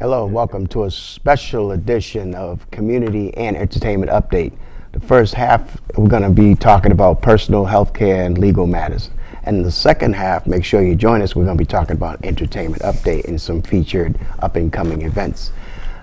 Hello, welcome to a special edition of Community and Entertainment Update. The first half, we're going to be talking about personal health care and legal matters. And in the second half, make sure you join us. We're going to be talking about entertainment update and some featured up-and-coming events.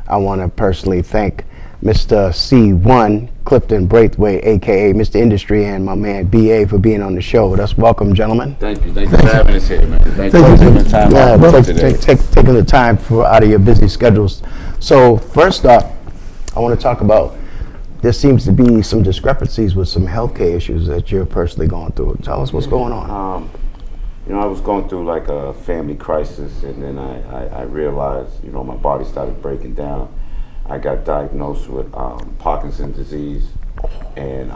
I want to personally thank Mr. C1, Clifton Braithwaite, a.k.a. Mr. Industry, and my man B.A. for being on the show with us. Welcome, gentlemen. Thank you for having us here, man. Thank you for taking the time out today. Taking the time out of your busy schedules. So first up, I want to talk about, there seems to be some discrepancies with some healthcare issues that you're personally going through. Tell us what's going on. I was going through like a family crisis, and then I realized, my body started breaking down. I got diagnosed with Parkinson's disease and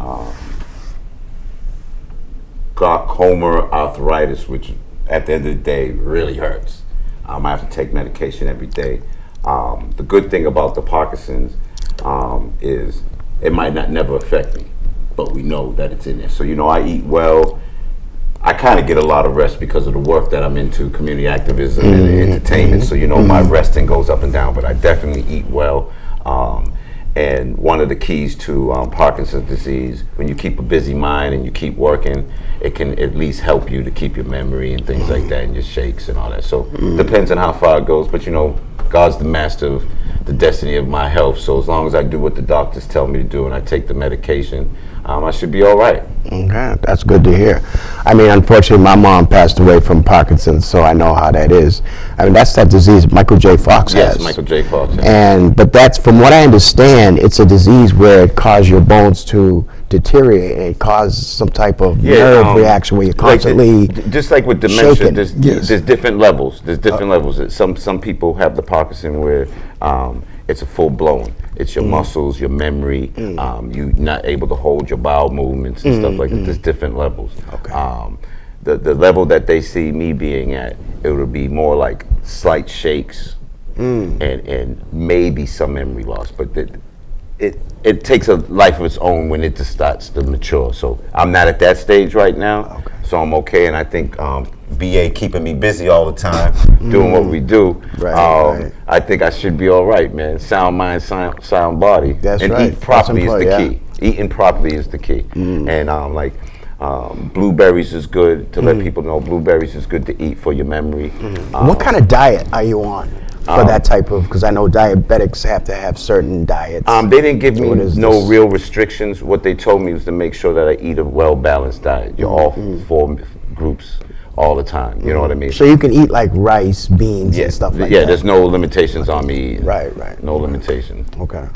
glaucoma arthritis, which at the end of the day really hurts. I have to take medication every day. The good thing about the Parkinson's is it might not never affect me, but we know that it's in there. So, I eat well. I kind of get a lot of rest because of the work that I'm into, community activism and entertainment. So, my resting goes up and down, but I definitely eat well. And one of the keys to Parkinson's disease, when you keep a busy mind and you keep working, it can at least help you to keep your memory and things like that, and your shakes and all that. So depends on how far it goes, but God's the master of the destiny of my health. So as long as I do what the doctors tell me to do and I take the medication, I should be all right. Okay, that's good to hear. I mean, unfortunately, my mom passed away from Parkinson's, so I know how that is. I mean, that's that disease Michael J. Fox has. Yes, Michael J. Fox. Yeah. But that's, from what I understand, it's a disease where it causes your bones to deteriorate. It causes some type of nerve reaction where you're constantly just like with dementia. There's different levels. There's different levels. Some people have the Parkinson where it's a full blown. It's your muscles, your memory. You're not able to hold your bowel movements and stuff like that. There's different levels. Okay. The level that they see me being at, it would be more like slight shakes and maybe some memory loss, but it takes a life of its own when it just starts to mature. So I'm not at that stage right now, so I'm okay. And I think BA keeping me busy all the time, doing what we do. Right. I think I should be all right, man. Sound mind, sound body. That's and right. eat properly is the key. Eating properly is the key. And blueberries is good, to let people know blueberries is good to eat for your memory. What kind of diet are you on for that type of, because I know diabetics have to have certain diets. They didn't give me no real restrictions. What they told me was to make sure that I eat a well-balanced diet. You're all four groups all the time, you know what I mean? So you can eat like rice, beans, and stuff like that? Yeah, there's no limitations on me eating. Right. No limitations. Okay.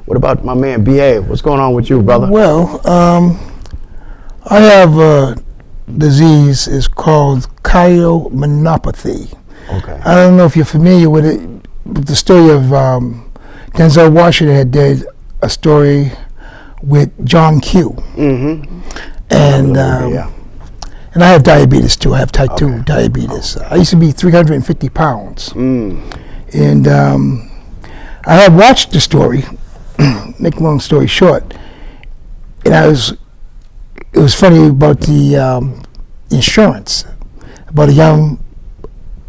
What about my man B.A.? What's going on with you, brother? Well, I have a disease, it's called cardiomyopathy. Okay. I don't know if you're familiar with it, but the story of Denzel Washington had did a story with John Q. And and I have diabetes too. I have type 2 diabetes. I used to be 350 pounds. And I had watched the story, make a long story short, and it was funny about the insurance, about a young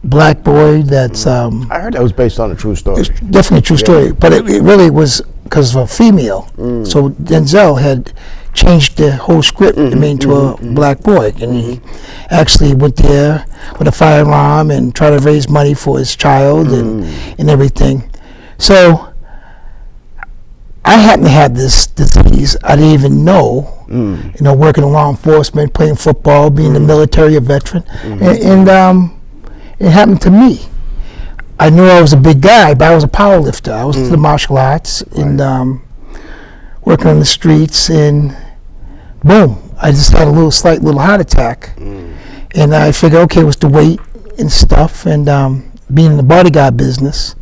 black boy that's I heard that was based on a true story. it's definitely a true story, but it really was because of a female. So Denzel had changed the whole script to a black boy, and he actually went there with a firearm and tried to raise money for his child and everything. So I happen to have this disease. I didn't even know. Working in law enforcement, playing football, being in the military, a veteran, and it happened to me. I knew I was a big guy, but I was a power lifter. I was into the martial arts and working on the streets, and boom, I just had a slight little heart attack. And I figured, okay, it was the weight and stuff, and being in the bodyguard business.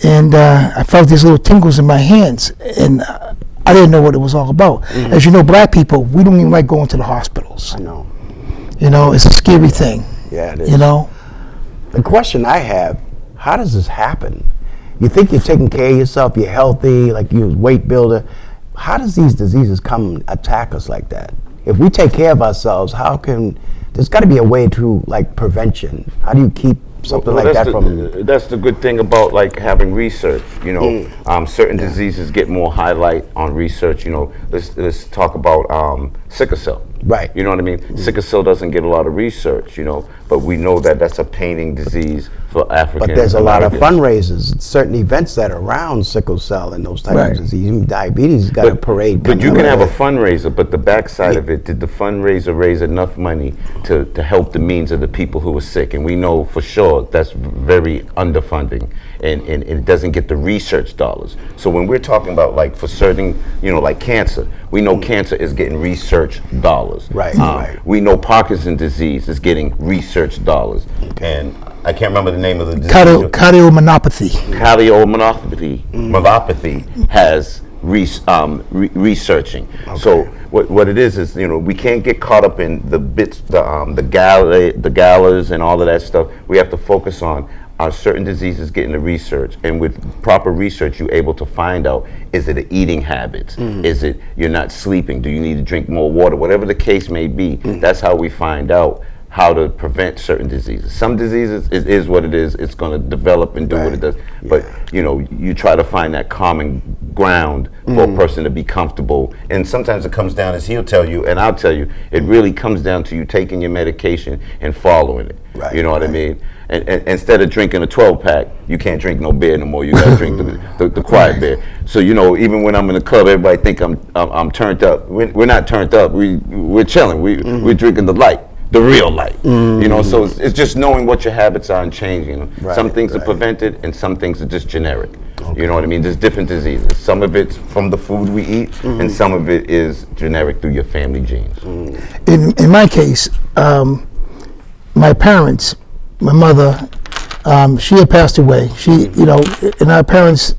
And I felt these little tingles in my hands, and I didn't know what it was all about. As you know, black people, we don't even like going to the hospitals. I know. It's a scary thing. Yeah, it is. The question I have, how does this happen? You think you're taking care of yourself, you're healthy, like you're a weight builder. How does these diseases come and attack us like that? If we take care of ourselves, there's got to be a way to, like, prevention. How do you keep something Well, like that that's from. that's the good thing about like having research. You know, certain diseases get more highlight on research. You know, let's talk about sickle cell. Right. You know what I mean? Sickle cell doesn't get a lot of research. You know, but we know that that's a painting disease for African. But there's a lot of Americans. fundraisers, certain events that are around sickle cell and those types Right. of diseases. Even diabetes got a parade. But you coming can up. have a fundraiser, but the backside of it, did the fundraiser raise enough money to help the means of the people who are sick? And we know for sure that's very underfunding, and it doesn't get the research dollars. So when we're talking about like for certain, you know, like cancer, we know cancer is getting research dollars. Right, right. We know Parkinson's disease is getting research dollars. And I can't remember the name of the disease. Cardiomyopathy. Cardiomyopathy has researching. So what it is you know, we can't get caught up in the bits, the galas and all of that stuff. We have to focus on are certain diseases getting the research, and with proper research you're able to find out, is it eating habits, is it you're not sleeping, do you need to drink more water, whatever the case may be. That's how we find out how to prevent certain diseases. Some diseases, it is what it is. It's going to develop and do what it does. But you know, you try to find that common ground for a person to be comfortable. And sometimes it comes down, as he'll tell you, and I'll tell you, it really comes down to you taking your medication and following it. Right, You know what I right. mean? And instead of drinking a 12-pack, you can't drink no beer no more. You got to drink the quiet beer. So you know, even when I'm in the club, everybody think I'm turned up. We're not turned up. We're chilling. We're drinking the light. The real light, you know. So it's just knowing what your habits are and changing them. Right, Some things are right. prevented, and some things are just generic. You know what I mean? There's different diseases. Some of it's from the food we eat, and some of it is generic through your family genes. In my case, my parents, my mother, she had passed away. She, you know, and our parents,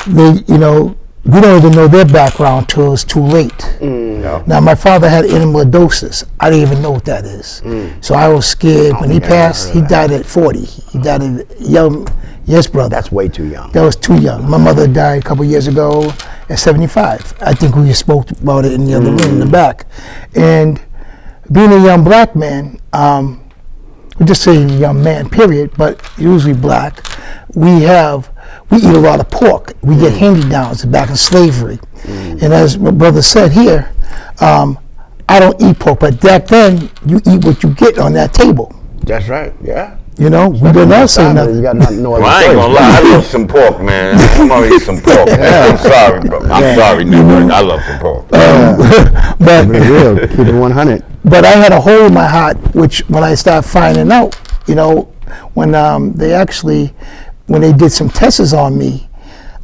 they, you know, we don't even know their background till it's too late. No. Now, my father had amyloidosis. I didn't even know what that is. So I was scared. When he passed, he died at 40. He died at young, yes, brother. That's way too young. That was too young. My mother died a couple years ago at 75. I think we spoke about it in the other room in the back. And being a young black man, we just say young man, period, but usually black, we eat a lot of pork. We get hand-me-downs back in slavery. And as my brother said here, I don't eat pork, but back then, you eat what you get on that table. That's right. Yeah. You know, we didn't all say You nothing. got nothing. No other Well, I ain't choice. gonna lie, I love some pork, man. I'm gonna eat some pork. I'm sorry, bro. I'm sorry, Newberg. I love some pork. But Be real. Keep it 100. But I had a hole in my heart, which when I started finding out, you know, when when they did some tests on me,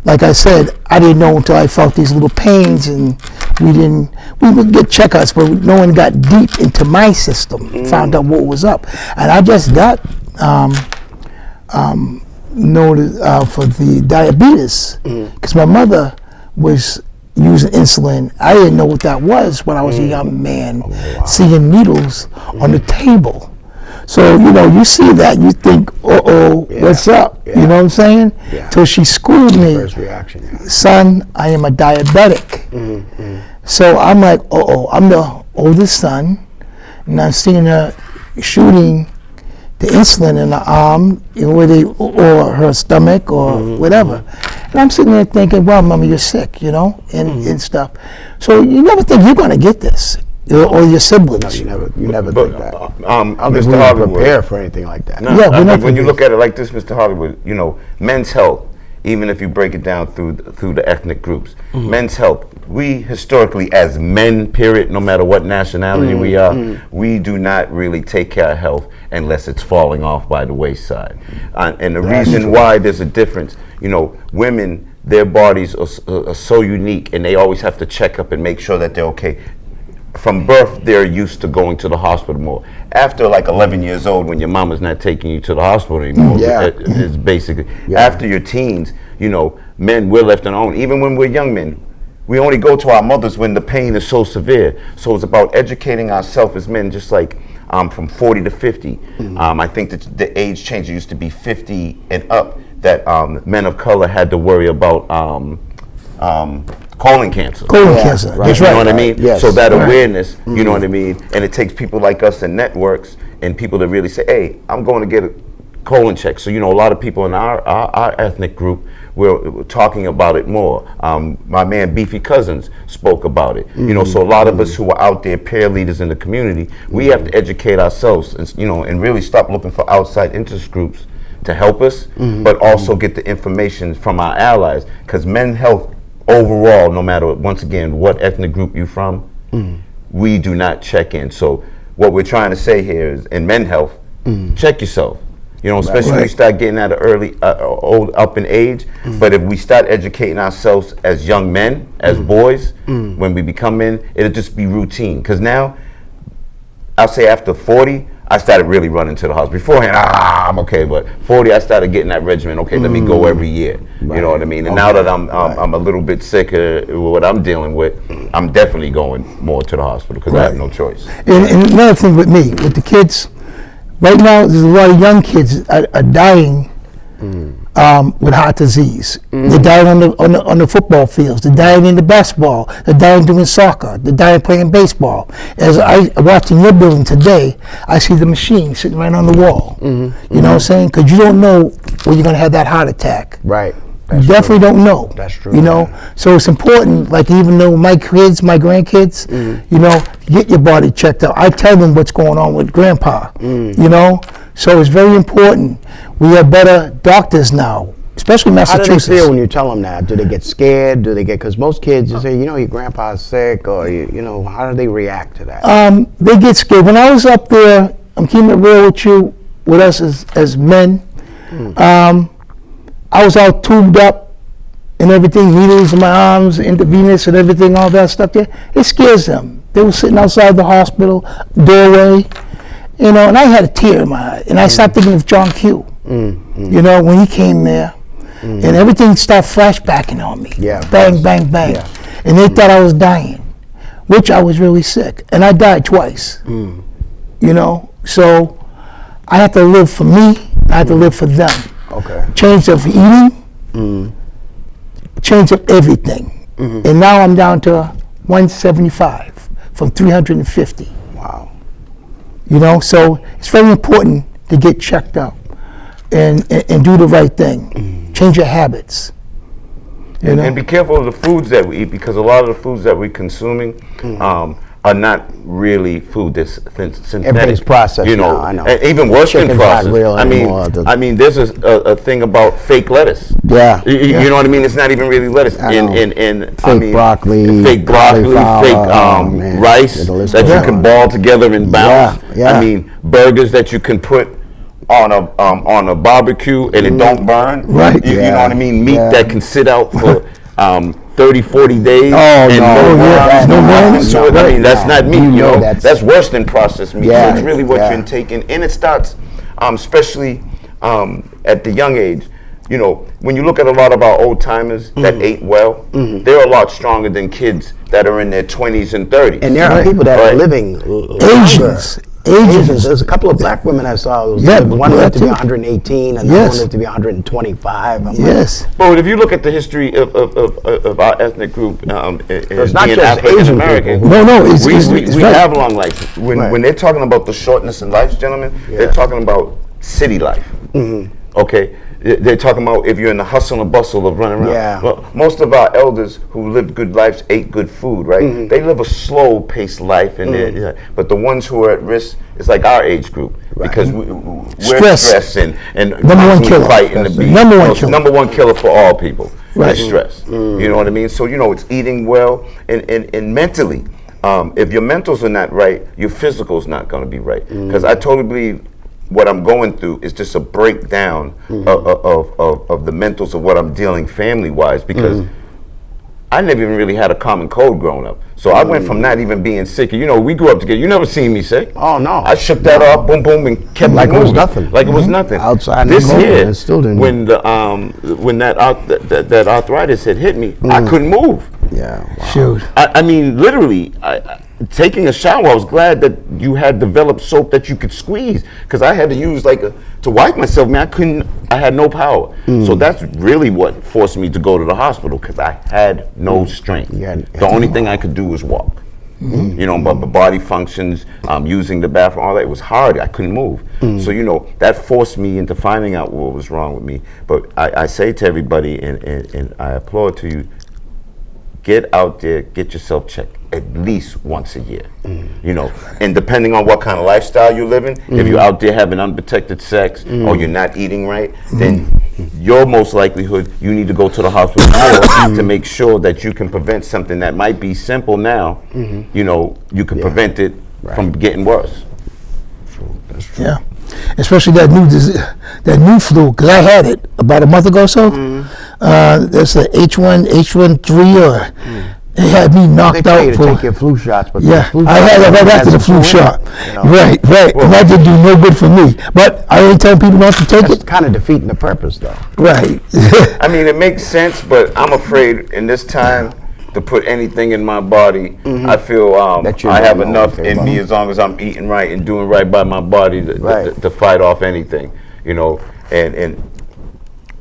like I said, I didn't know until I felt these little pains, and we would get checkups, but no one got deep into my system, found out what was up. And I just got noted for the diabetes, because my mother was using insulin. I didn't know what that was when I was a young man, seeing needles on the table. So, you know, you see that, you think, what's up? Yeah. You know what I'm saying? Yeah. Till she schooled me, First reaction. Yeah. son, I am a diabetic. So I'm like, I'm the oldest son, and I'm seeing her shooting the insulin in the arm, or her stomach, or whatever. And I'm sitting there thinking, well, Mama, you're sick, you know, and stuff. So you never think you're going to get this, or your siblings. You never But think that. I Mr. don't think we were Hollywood. prepared for anything like that. No, Yeah, we're not when you prepared. look at it like this, Mr. Hollywood, you know, men's health, even if you break it down through the ethnic groups, men's health, we historically as men, period, no matter what nationality we are, we do not really take care of health unless it's falling off by the wayside. And the reason why there's a difference, you know, women, their bodies are so unique, and they always have to check up and make sure that they're okay. From birth, they're used to going to the hospital more. After like 11 years old, when your mama's not taking you to the hospital anymore, Yeah. it's basically, Yeah. after your teens, you know, men, we're left on our own. Even when we're young men, we only go to our mothers when the pain is so severe. So it's about educating ourselves as men, just like from 40 to 50. I think that the age change, it used to be 50 and up, that men of color had to worry about colon cancer. Colon Yeah, cancer, right. that's You know right. what I mean? Yes. So that Right. awareness, you know what I mean? And it takes people like us in networks and people to really say, hey, I'm going to get colon check. So, you know, a lot of people in our ethnic group, we're talking about it more. My man Beefy Cousins spoke about it. You know, so a lot of us who are out there, peer leaders in the community, we have to educate ourselves, and, you know, and really stop looking for outside interest groups to help us, but also get the information from our allies. Because men's health overall, no matter, once again, what ethnic group you're from, we do not check in. So what we're trying to say here is, in men's health, check yourself. You know, especially when you start getting at an early, old, up in age. But if we start educating ourselves as young men, as boys, when we become men, it'll just be routine. Because now, I'll say after 40, I started really running to the hospital. Beforehand, I'm okay, but 40, I started getting that regimen. Okay, let me go every year. You know what I mean? And now that I'm a little bit sicker with what I'm dealing with, I'm definitely going more to the hospital because I have no choice. And another thing with me, with the kids, right now there's a lot of young kids are dying with heart disease. They're dying on the football fields. They're dying in the basketball. They're dying doing soccer. They're dying playing baseball. As I watched in your building today, I see the machine sitting right on the wall. You know what I'm saying? Because you don't know when you're going to have that heart attack. Right. You definitely don't know. That's true. You know, so it's important. Like, even though my kids, my grandkids, you know, get your body checked out. I tell them what's going on with Grandpa. You know, so it's very important. We have better doctors now, especially Massachusetts. How do they feel when you tell them that? Do they get scared? Do they get? Because most kids, you say, you know, your grandpa's sick, or you know, how do they react to that? They get scared. When I was up there, I'm keeping it real with you, with us as men. I was all tubed up and everything, needles in my arms, intravenous and everything, all that stuff there. It scares them. They were sitting outside the hospital doorway, you know, and I had a tear in my eye. And I started thinking of John Q. You know, when he came there, and everything started flashbacking on me. Yeah. Bang, bang, bang. Yeah. And they thought I was dying, which I was really sick. And I died twice. You know, so I had to live for me, I had to live for them. Okay. Change of eating, change of everything. And now I'm down to 175 from 350. Wow. You know, so it's very important to get checked out and do the right thing. Change your habits. You know? And be careful of the foods that we eat, because a lot of the foods that we're consuming are not really food. That's synthetic. Everything's processed You know, now, I know. and even worse than Chicken's not processed. real I mean, anymore. there's a thing about fake lettuce. Yeah. You know what I mean? It's not even really lettuce. I know. Fake broccoli, fake broccoli, cauliflower, fake man. rice Yeah, the list that goes you on. can ball together and bounce. Yeah. I mean, burgers that you can put on a barbecue and it don't burn. Right. You know what I mean? Meat Yeah. that can sit out for 30, 40 days. Oh, and no. worms, No nothing worms. to it. I mean, that's No. not meat. You You know know, that's worse than processed meat. Yeah. So it's really what Yeah. you're intaking, and it starts, especially at the young age. You know, when you look at a lot of our old timers that ate well, they're a lot stronger than kids that are in their 20s and 30s. And there are people that are Right. living Asians. Asians. There's a couple of black women I saw. Yeah, One lived to be too. 118, and the Yes. one lived to be 125. I'm like, Yes. But if you look at the history of our ethnic group, it's not being just African Asian American, people. No, it's we right. have long life. When they're talking about the shortness in life, gentlemen, they're talking about city life. Okay, they're talking about if you're in the hustle and bustle of running around. Yeah. Well, most of our elders who lived good lives ate good food, right? They live a slow-paced life, and but the ones who are at risk is like our age group because we're Stress. stressed and Number one constantly killer. fighting to be Number one killer. number one killer for all people. Right. Is stress. You know what I mean? So you know it's eating well and mentally. If your mentals are not right, your physical's not going to be right. Because I totally believe what I'm going through is just a breakdown of the mentals of what I'm dealing family-wise, because I never even really had a common cold growing up. So I went from not even being sick. You know, we grew up together. You never seen me sick. Oh, no. I shook that off, boom, boom, and kept Like it was moving. nothing. Like it was nothing. Outside this and year, it still didn't. when that arthritis had hit me, I couldn't move. Yeah. Wow. Shoot. I mean, literally, taking a shower, I was glad that you had developed soap that you could squeeze, because I had to use to wipe myself. Man, I had no power. So that's really what forced me to go to the hospital, because I had no strength. You had- The only thing I could do was walk. You know, but the body functions, using the bathroom, all that, it was hard. I couldn't move. So, you know, that forced me into finding out what was wrong with me. But I say to everybody, and I applaud to you, get out there, get yourself checked at least once a year. You know, and depending on what kind of lifestyle you're living, if you're out there having unprotected sex or you're not eating right, then your most likelihood you need to go to the hospital more to make sure that you can prevent something that might be simple now. You know, you can prevent it from getting worse. That's true. Yeah, especially that new flu, because I had it about a month ago or so. There's a H1N3 or it had me They knocked tell you out to for. take your flu shots, but Yeah, the flu I had that right after the flu shot. You know? Right, and that didn't do no good for me. But I ain't telling people not to take That's it. kind of defeating the purpose, though. Right. I mean, it makes sense, but I'm afraid in this time to put anything in my body. I feel That you're I have doing enough okay, in me as long as I'm eating right and doing right by my body to fight off anything, you know. And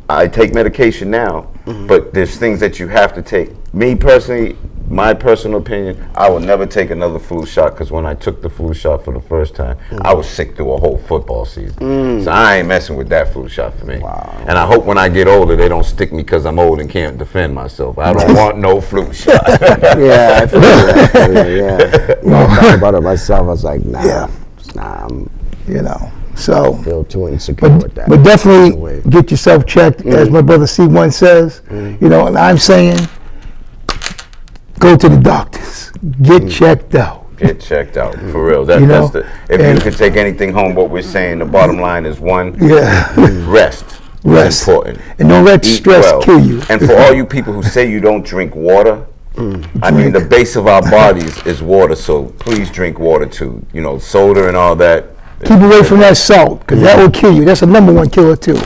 I take medication now, but there's things that you have to take. Me personally, my personal opinion, I will never take another flu shot, because when I took the flu shot for the first time, I was sick through a whole football season. So I ain't messing with that flu shot for me. And I hope when I get older, they don't stick me because I'm old and can't defend myself. I don't want no flu shot. Yeah, I feel that. Yeah. When I thought about it myself, I was like, nah, Yeah. I'm You know, so. feel too insecure with that. But definitely Wait. get yourself checked, as my brother C1 says. You know, and I'm saying, go to the doctors, get checked out. Get checked out, for real. That, You know, that's if you can take anything home, what we're saying, the bottom line is one, Yeah, rest. Rest. Is important. and don't let Eat stress well. kill you. And for all you people who say you don't drink water, I mean, the base of our bodies is water, so please drink water too. You know, soda and all that. Keep away from that salt, because that will kill you. That's the #1 killer too.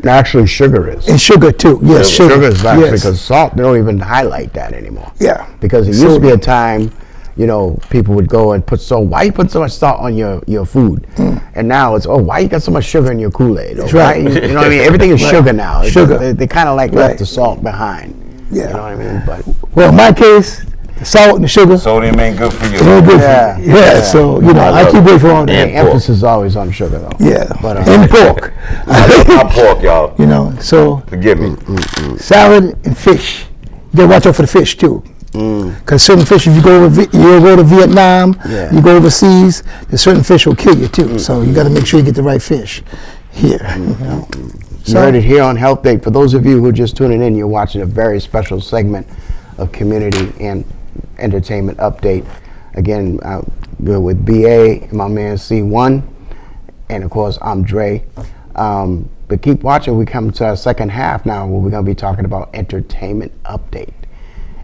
Actually, sugar is. And sugar too. Yes, sugar. Sugar is actually, Yes. because salt, they don't even highlight that anymore. Yeah. Because it used to be a time, you know, people would go and put salt. Why you put so much salt on your food? And now it's, oh, why you got so much sugar in your Kool-Aid? That's right. You know what I mean? Everything is sugar now. Sugar. They kind of like Right. left the salt behind. Yeah. You know what I mean? But Well, in my case, the salt and the sugar, Sodium ain't good for you. no good Yeah. for you. Yeah, so, you know, I keep away from all the that. And pork. emphasis is always on sugar, though. Yeah, But, and pork. I love my pork, y'all. You know, so Forgive me. salad and fish. You gotta watch out for the fish too. Because certain fish, if you go to Vietnam, Yeah. you go overseas, there's certain fish will kill you too. So you got to make sure you get the right fish here. You know? You heard it here on Health Day. For those of you who are just tuning in, you're watching a very special segment of Community and Entertainment Update. Again, we're with BA and my man C1, and of course I'm Dre. But keep watching. We come to our second half now, where we're going to be talking about Entertainment Update.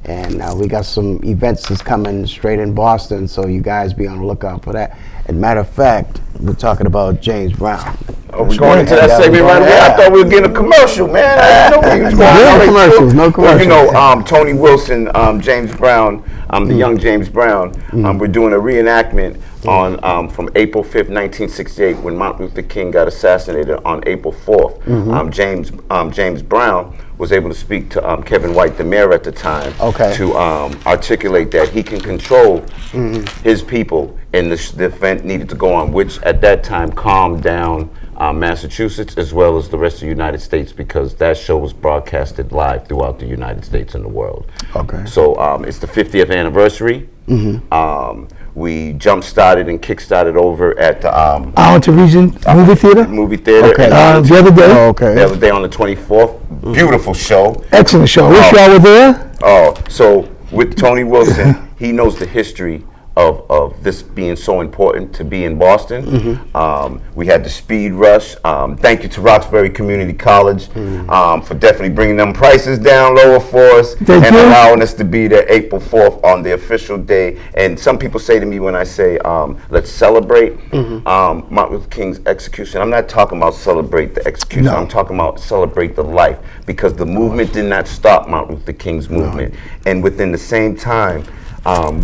And we got some events that's coming straight in Boston, so you guys be on the lookout for that. And matter of fact, we're talking about James Brown. Oh, we're going into that segment right away. I thought we were getting a commercial, man. I didn't know we was going No right commercials, through. no Well, you know, commercials. Tony Wilson, James Brown, the young James Brown. We're doing a reenactment on from April 5th, 1968, when Martin Luther King got assassinated on April 4th. James Brown was able to speak to Kevin White, the mayor at the time, to articulate that he can control his people, and the event needed to go on, which at that time calmed down Massachusetts as well as the rest of the United States, because that show was broadcasted live throughout the United States and the world. Okay. So it's the 50th anniversary. We jump-started and kick-started over at the Arlington Region Movie Theater. movie theater. Okay. and The other day. Oh, okay. the other day on the 24th. Beautiful show. Excellent show. Wish y'all were there. Oh, so with Tony Wilson, he knows the history of this being so important to be in Boston. We had the Speed Rush. Thank you to Roxbury Community College for definitely bringing them prices down lower for us Thank and you. allowing us to be there April 4th on the official day. And some people say to me when I say, let's celebrate Martin Luther King's execution, I'm not talking about celebrate the execution. No. I'm talking about celebrate the life, because the movement did not stop Martin Luther King's movement. And within the same time,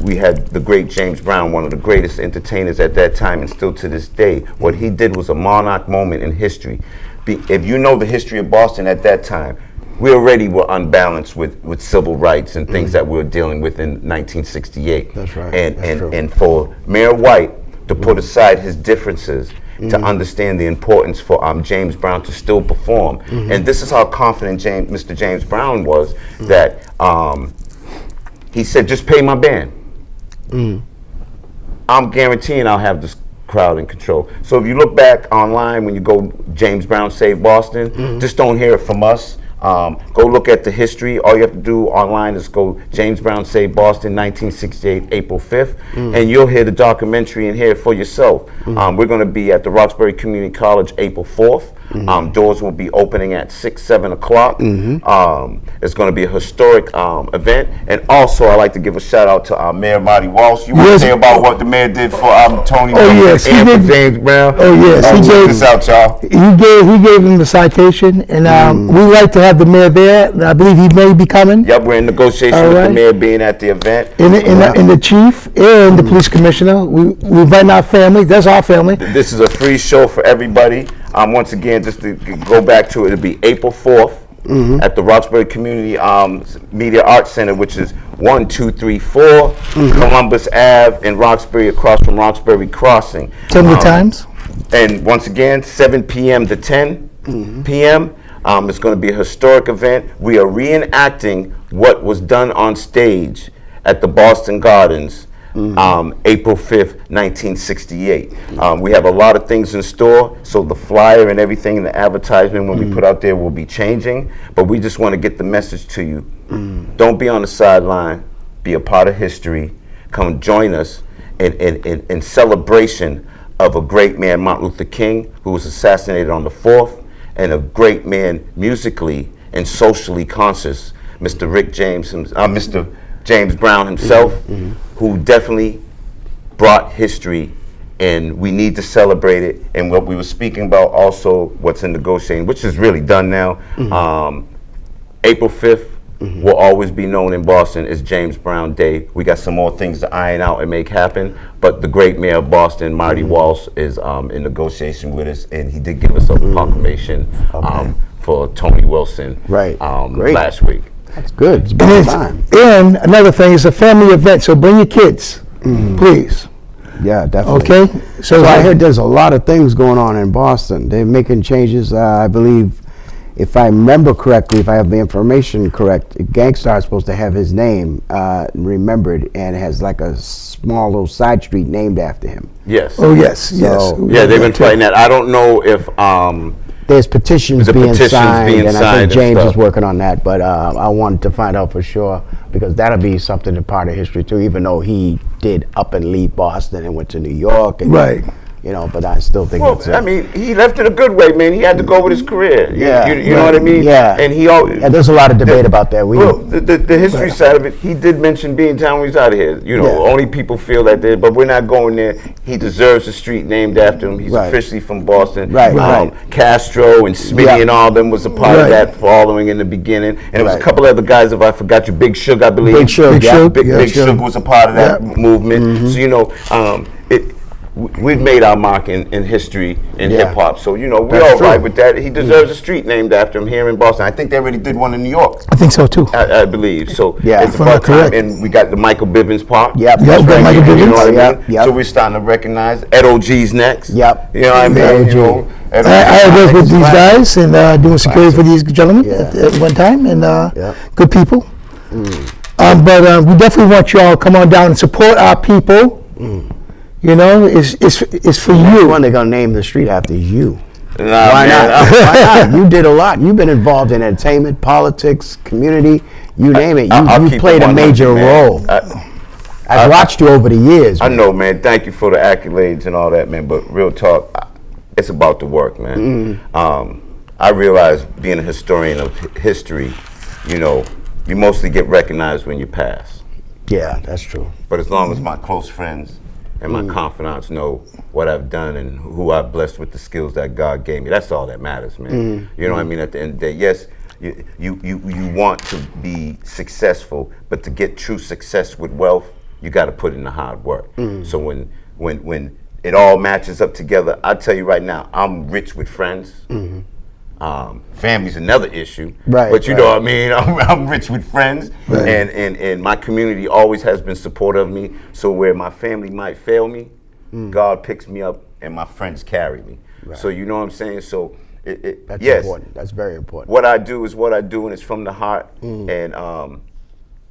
we had the great James Brown, one of the greatest entertainers at that time and still to this day. What he did was a monarch moment in history. If you know the history of Boston at that time, we already were unbalanced with civil rights and things that we were dealing with in 1968. That's right. And for Mayor White to put aside his differences to understand the importance for James Brown to still perform. And this is how confident Mr. James Brown was that he said, just pay my band. I'm guaranteeing I'll have this crowd in control. So if you look back online when you go James Brown Save Boston, just don't hear it from us. Go look at the history. All you have to do online is go James Brown Save Boston 1968 April 5th and you'll hear the documentary and hear it for yourself. We're going to be at the Roxbury Community College April 4th. Doors will be opening at 6, 7 o'clock. It's going to be a historic event. And also, I'd like to give a shout out to Mayor Marty Walsh. You want to say about what the mayor did for Tony yes, and for James Brown? Oh, yes. Check this out, y'all. He gave him the citation, and we like to have the mayor there. I believe he may be coming. Yep, we're in negotiation with the mayor being at the event. And the chief and the police commissioner. We invite our family. That's our family. This is a free show for everybody. Once again, just to go back to it, it'll be April 4th at the Roxbury Community Media Arts Center, which is 1234 Columbus Ave in Roxbury, across from Roxbury Crossing. Tell me the times. And once again, 7 p.m. to 10 p.m. It's going to be a historic event. We are reenacting what was done on stage at the Boston Gardens April 5th, 1968. We have a lot of things in store, so the flyer and everything and the advertisement when we put out there will be changing, but we just want to get the message to you. Don't be on the sideline, be a part of history. Come join us in celebration of a great man, Martin Luther King, who was assassinated on the 4th, and a great man musically and socially conscious, Mr. James Brown himself, who definitely brought history, and we need to celebrate it. And what we were speaking about also, what's in negotiating, which is really done now, April 5th will always be known in Boston as James Brown Day. We got some more things to iron out and make happen, but the great mayor of Boston, Marty Walsh, is in negotiation with us, and he did give us a proclamation for Tony Wilson last week. That's good. It's about time. And another thing, it's a family event, so bring your kids, please. Yeah, definitely. Okay? So I heard there's a lot of things going on in Boston. They're making changes. I believe, if I remember correctly, if I have the information correct, Gangstar is supposed to have his name remembered, and has like a small little side street named after him. Yes. Oh, yes, yes. Yeah, they've been fighting that. I don't know if there's petitions being signed, and I think James and is working on that, but I wanted to find out for sure, because that'll be something, a part of history too, even though he did up and leave Boston and went to New York. And, you know, but I still think it's... I mean, he left it a good way, man. He had to go with his career. You know what I mean? Yeah. And he always... And there's a lot of debate about that. The history side of it, he did mention being town when he's out of here. You know, only people feel that there, but we're not going there. He deserves a street named after him. He's officially from Boston. Castro and Smitty and all of them was a part of that following in the beginning. And there was a couple other guys, if I forgot you, Big Sugar, I believe. Big Sugar, Big Sugar was a part of that movement. So, you know, we've made our mark in history in hip hop, so you know we're all right with that. He deserves a street named after him here in Boston. I think they already did one in New York. I think so too. I believe so. It's about time, and we got the Michael Bivins Park. Michael Bivins. You know what I mean? So we're starting to recognize Ed OG's next. You know what I mean? You know, I worked with these guys and doing security for these gentlemen at one time, and good people. But we definitely want you all to come on down and support our people. You know, it's for you. One they're gonna name the street after you. Why not? Why not? You did a lot. You've been involved in entertainment, politics, community. You name it. You played a major role. I've watched you over the years. I know, man. Thank you for the accolades and all that, man. But real talk, it's about the work, man. I realize being a historian of history, you know, you mostly get recognized when you pass. Yeah, that's true. But as long as my close friends and my confidants know what I've done and who I've blessed with the skills that God gave me, that's all that matters, man. You know what I mean? At the end of the day, yes, you want to be successful, but to get true success with wealth, you got to put in the hard work. So when it all matches up together, I tell you right now, I'm rich with friends. Family's another issue. Right, But you right. know what I mean? I'm rich with friends, Right. and my community always has been supportive of me. So where my family might fail me, God picks me up and my friends carry me. So you know what I'm saying? So That's yes, important. That's very important. what I do is what I do, and it's from the heart. And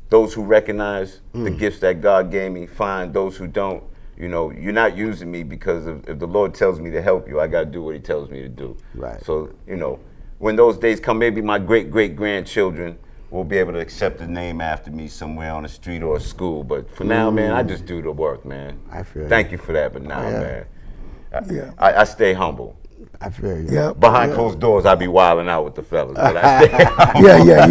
those who recognize the gifts that God gave me, fine. Those who don't, you know, you're not using me because if the Lord tells me to help you, I got to do what He tells me to do. Right. So, you know, when those days come, maybe my great-great-grandchildren will be able to accept a name after me somewhere on the street or a school. But for now, man, I just do the work, man. I feel Thank you for that, but now, yeah. man, Yeah. I stay humble. I feel you. Yeah. Behind closed doors, I be wilding out with the fellas, but I stay humble. Yeah.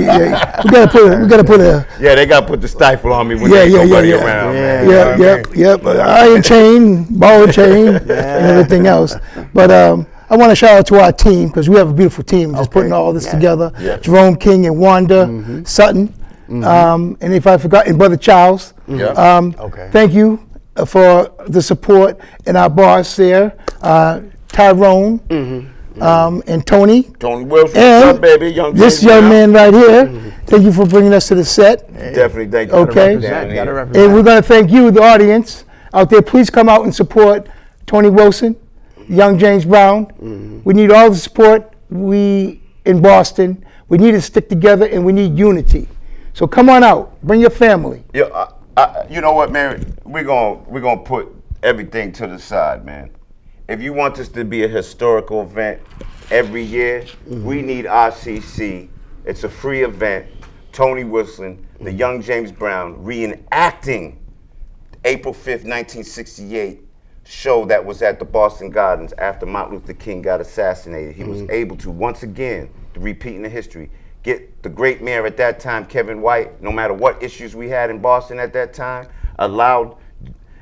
We gotta put a. Yeah, they got to put the stifle on me when Yeah, there's yeah, nobody yeah, yeah. around, Yeah, man. yeah. You know what I mean? Yep. Iron chain, ball chain, and everything else. But I want to shout out to our team because we have a beautiful team just putting all this together. Yeah. Jerome King and Wanda Sutton, and if I forgot, and Brother Charles. Yeah. Okay. Thank you for the support and our boss there, Tyrone, and Tony. Tony Wilson, And what's up, baby? Young this James young Brown. man right here. Thank you for bringing us to the set. Definitely thank you. Okay. for down Gotta here. represent. And we're going to thank you, the audience out there. Please come out and support Tony Wilson, young James Brown. We need all the support. We in Boston, we need to stick together and we need unity. So come on out, bring your family. Yeah, you know what, man? We're gonna put everything to the side, man. If you want this to be a historical event every year, we need RCC. It's a free event. Tony Wilson, the young James Brown, reenacting April 5th, 1968 show that was at the Boston Gardens after Martin Luther King got assassinated. He was able to, once again, repeating the history, get the great mayor at that time, Kevin White, no matter what issues we had in Boston at that time, allowed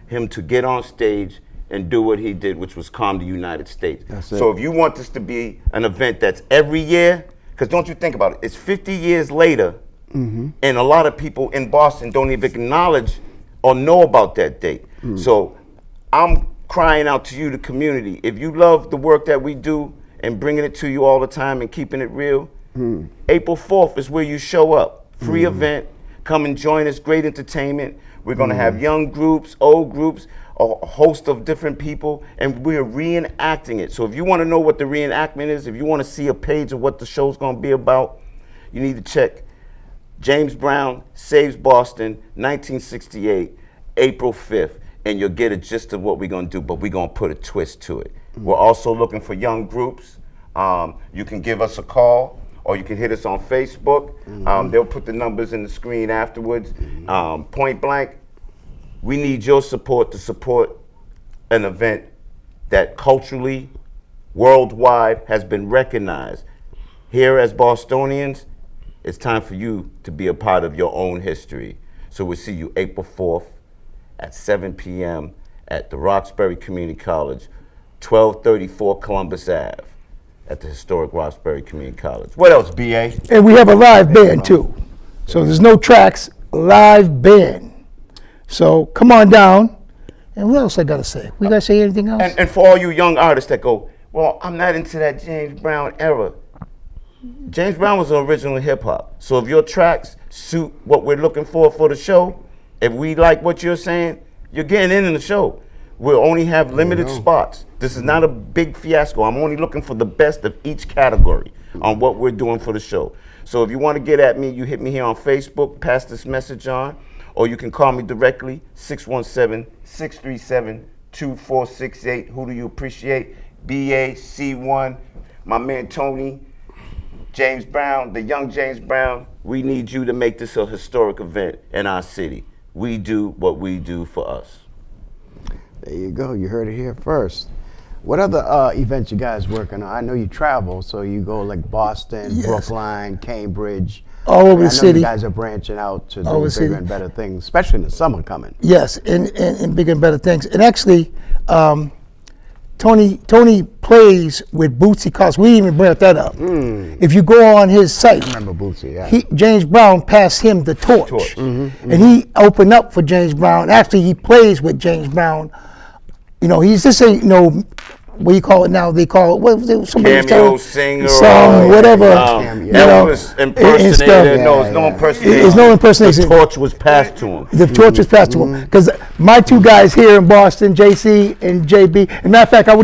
him to get on stage and do what he did, which was calm the United States. That's it. So if you want this to be an event that's every year, because don't you think about it, it's 50 years later, and a lot of people in Boston don't even acknowledge or know about that date. So I'm crying out to you, the community. If you love the work that we do and bringing it to you all the time and keeping it real, April 4th is where you show up. Free event. Come and join us. Great entertainment. We're going to have young groups, old groups, a host of different people, and we're reenacting it. So if you want to know what the reenactment is, if you want to see a page of what the show's going to be about, you need to check James Brown Saves Boston, 1968, April 5th, and you'll get a gist of what we're going to do, but we're going to put a twist to it. We're also looking for young groups. You can give us a call, or you can hit us on Facebook. They'll put the numbers in the screen afterwards. Point blank, we need your support to support an event that culturally, worldwide, has been recognized. Here as Bostonians, it's time for you to be a part of your own history. So we'll see you April 4th at 7 p.m. at the Roxbury Community College, 1234 Columbus Ave, at the historic Roxbury Community College. What else, BA? And we have a live band too. So there's no tracks, live band. So come on down. And what else I gotta say? We gotta say anything else? And for all you young artists that go, well, I'm not into that James Brown era. James Brown was originally hip hop. So if your tracks suit what we're looking for the show, if we like what you're saying, you're getting in the show. We'll only have limited spots. This is not a big fiasco. I'm only looking for the best of each category on what we're doing for the show. So if you want to get at me, you hit me here on Facebook, pass this message on, or you can call me directly, 617-637-2468. Who do you appreciate? BAC1, my man Tony, James Brown, the young James Brown. We need you to make this a historic event in our city. We do what we do for us. There you go. You heard it here first. What other events you guys working on? I know you travel, so you go like Boston, Yes. Brookline, Cambridge. All over the I know city. you guys are branching out to All over do the city. bigger and better things, especially in the summer coming. Yes, and bigger and better things. And actually, Tony plays with Bootsy Collins. We didn't even bring that up. If you go on his site, Remember Bootsy, yeah. James Brown passed him the torch. And he opened up for James Brown. Actually, he plays with James Brown. You know, he's just a what do you call it now? They call it what? Somebody Cameo singer, some whatever. Cameo. You know, Elvis and impersonator. stuff. No, it's no impersonation. It's no impersonation. The torch was passed to him. The torch was passed to him because my two guys here in Boston, JC and JB. As a matter of fact, I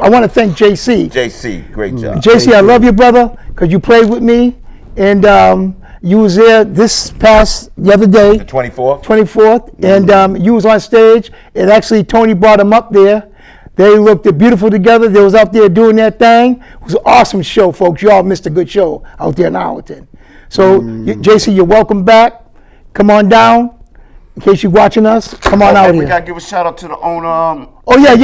want to thank JC. JC, great job. JC, I love you, brother, because you played with me, and you was there the other day, The 24th? 24th, and you was on stage, and actually Tony brought them up there. They looked beautiful together. They was out there doing their thing. It was an awesome show, folks. Y'all missed a good show out there in Arlington. So, JC, you're welcome back. Come on down. In case you're watching us, come on out We here. got to give a shout out to the owner. Oh, yeah.